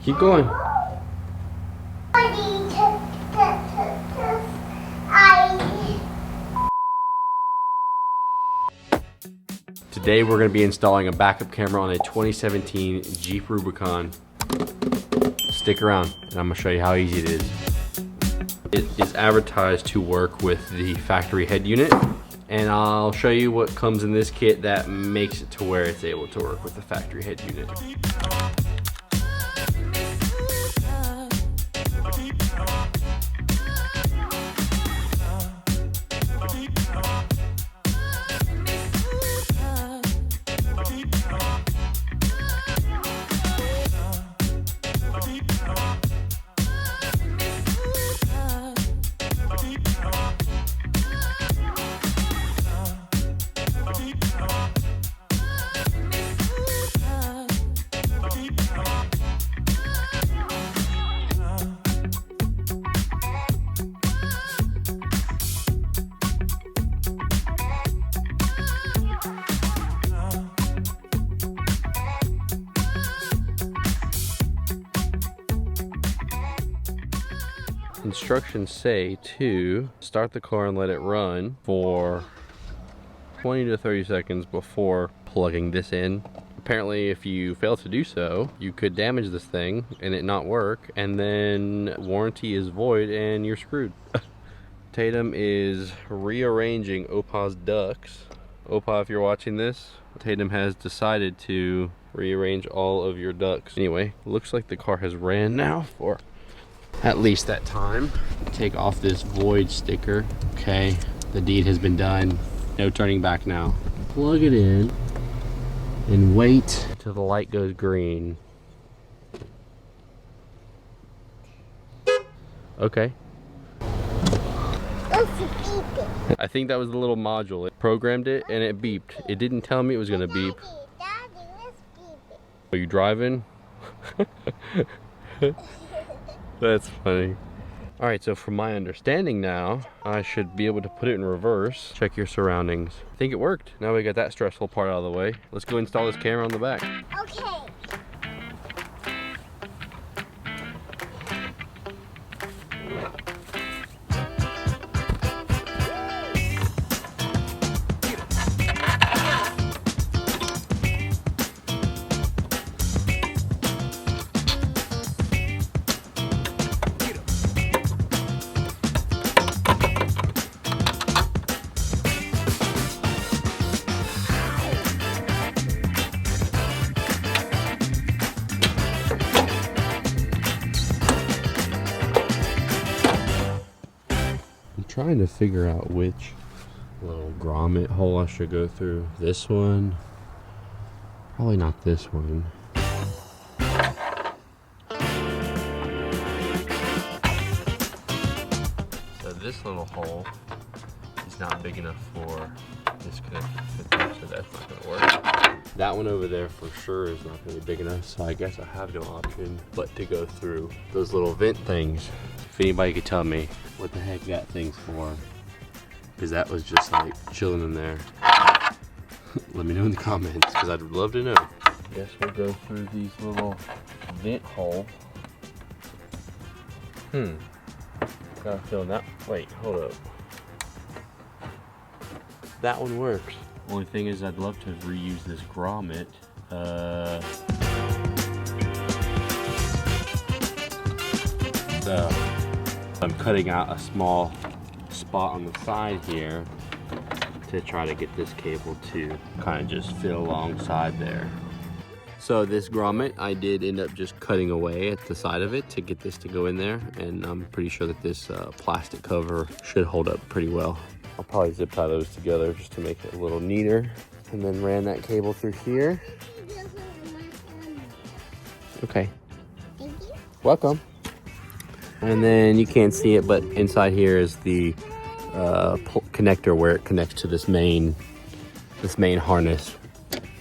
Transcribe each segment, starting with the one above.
Keep going. Today we're going to be installing a backup camera on a 2017 Jeep Rubicon. Stick around and I'm going to show you how easy it is. It is advertised to work with the factory head unit, and I'll show you what comes in this kit that makes it to where it's able to work with the factory head unit. Instructions say to start the car and let it run for 20 to 30 seconds before plugging this in. Apparently, if you fail to do so, you could damage this thing and it not work, and then warranty is void and you're screwed. Tatum is rearranging Opa's ducts. Opa, if you're watching this, Tatum has decided to rearrange all of your ducts. Anyway, looks like the car has ran now for at least that time. Take off this void sticker. Okay, the deed has been done. No turning back now. Plug it in and wait till the light goes green. Okay. I think that was the little module. It programmed it and it beeped. It didn't tell me it was gonna beep. Are you driving? That's funny. Alright, so from my understanding now, I should be able to put it in reverse. Check your surroundings. I think it worked. Now we got that stressful part out of the way. Let's go install this camera on the back. Okay. Trying to figure out which little grommet hole I should go through. This one? Probably not this one. So this little hole is not big enough for this connector, so that's not gonna work. That one over there for sure is not gonna be big enough, so I guess I have no option but to go through those little vent things. If anybody could tell me what the heck that thing's for, because that was just like chilling in there. Let me know in the comments, because I'd love to know. Guess we'll go through these little vent holes. Got a feeling that. Wait, hold up. That one works. Only thing is, I'd love to reuse this grommet. So I'm cutting out a small spot on the side here to try to get this cable to kind of just fit alongside there. So this grommet, I did end up just cutting away at the side of it to get this to go in there, and I'm pretty sure that this plastic cover should hold up pretty well. I'll probably zip tie those together just to make it a little neater, and then ran that cable through here. Okay. Thank you. Welcome. And then you can't see it, but inside here is the connector where it connects to this main harness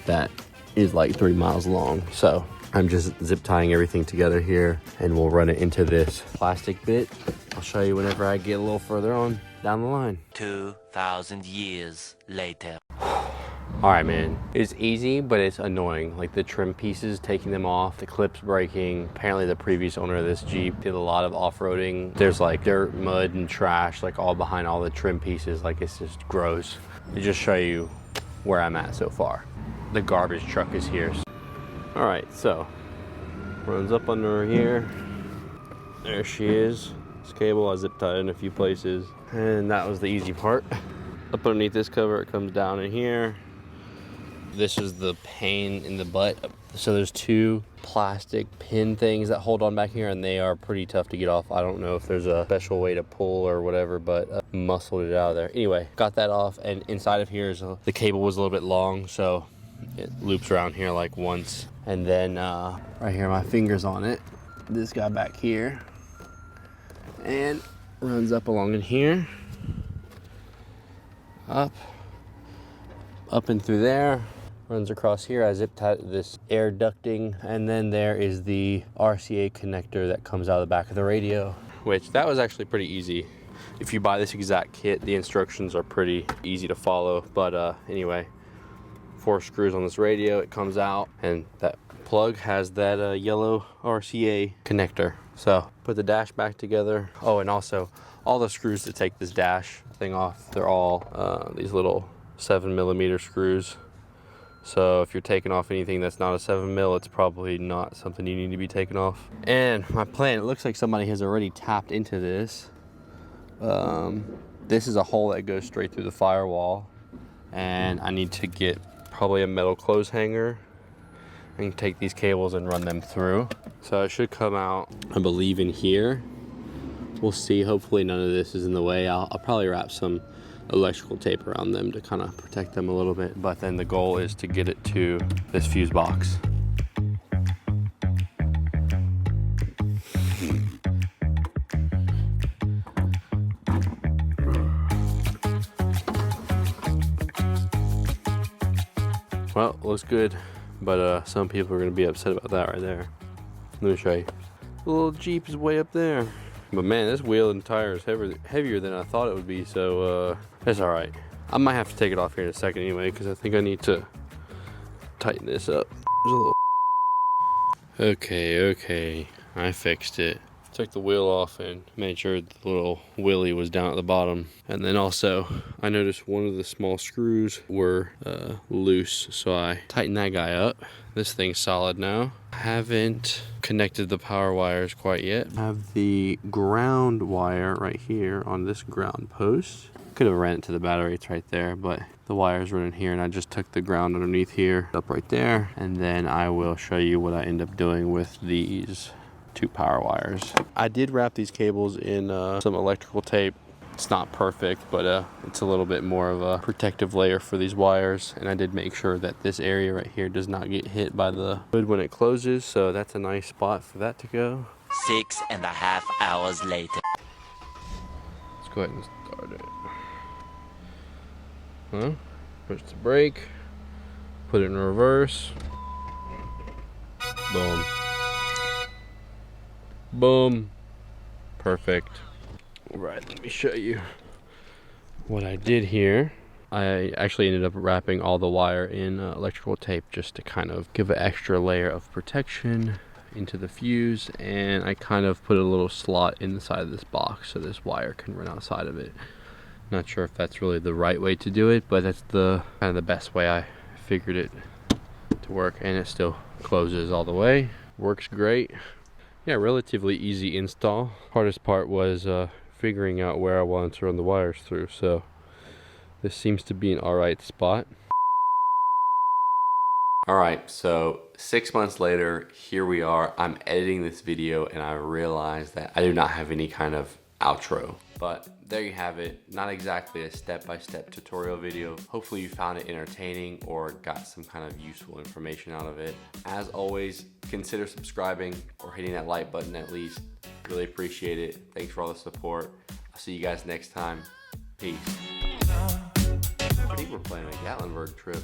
that is like 3 miles long. So I'm just zip tying everything together here, and we'll run it into this plastic bit. I'll show you whenever I get a little further on down the line. 2,000 years later. All right, man. It's easy, but it's annoying. Like the trim pieces, taking them off, the clips breaking. Apparently the previous owner of this Jeep did a lot of off-roading. There's like dirt, mud, and trash like all behind all the trim pieces. Like it's just gross. To just show you where I'm at so far. The garbage truck is here. All right, so runs up under here. There she is. This cable I zip tied in a few places, and that was the easy part. Up underneath this cover, it comes down in here. This is the pain in the butt. So there's two plastic pin things that hold on back here, and they are pretty tough to get off. I don't know if there's a special way to pull or whatever, but muscled it out of there. Anyway, got that off, and inside of here is the cable was a little bit long, so it loops around here like once. And then right here, my finger's on it. This guy back here, and runs up along in here, up and through there. Runs across here. I zip tied this air ducting, and then there is the RCA connector that comes out of the back of the radio, which that was actually pretty easy. If you buy this exact kit, the instructions are pretty easy to follow. But anyway, 4 screws on this radio, it comes out, and that plug has that yellow RCA connector. So put the dash back together. Oh, and also all the screws to take this dash thing off, they're all these little 7mm screws. So if you're taking off anything that's not a 7mm, it's probably not something you need to be taking off. And my plan, it looks like somebody has already tapped into this. This is a hole that goes straight through the firewall, and I need to get probably a metal clothes hanger and take these cables and run them through. So it should come out, I believe, in here. We'll see. Hopefully none of this is in the way. I'll probably wrap some electrical tape around them to kind of protect them a little bit, but then the goal is to get it to this fuse box. Well, looks good, but some people are going to be upset about that right there. Let me show you. The little Jeep is way up there. But man, this wheel and tire is heavier than I thought it would be, so it's all right. I might have to take it off here in a second anyway, because I think I need to tighten this up. There's a little... Okay, I fixed it. Took the wheel off and made sure the little wheelie was down at the bottom. And then also, I noticed one of the small screws were loose, so I tightened that guy up. This thing's solid now. I haven't connected the power wires quite yet. I have the ground wire right here on this ground post. Could have ran it to the battery, it's right there, but the wire's running here, and I just took the ground underneath here up right there. And then I will show you what I end up doing with these 2 power wires. I did wrap these cables in some electrical tape. It's not perfect, but it's a little bit more of a protective layer for these wires, and I did make sure that this area right here does not get hit by the hood when it closes, so that's a nice spot for that to go. 6.5 hours later. Let's go ahead and start it. Push the brake, put it in reverse, boom. Boom. Perfect. All right, let me show you what I did here. I actually ended up wrapping all the wire in electrical tape just to kind of give an extra layer of protection into the fuse, and I kind of put a little slot inside of this box so this wire can run outside of it. Not sure if that's really the right way to do it, but that's the kind of the best way I figured it to work, and it still closes all the way. Works great. Yeah, relatively easy install. Hardest part was figuring out where I wanted to run the wires through, so this seems to be an alright spot. Alright, so 6 months later, here we are. I'm editing this video and I realized that I do not have any kind of outro. But there you have it. Not exactly a step-by-step tutorial video. Hopefully you found it entertaining or got some kind of useful information out of it. As always, consider subscribing or hitting that like button at least. Really appreciate it. Thanks for all the support. I'll see you guys next time. Peace. I think we're playing a Gatlinburg trip.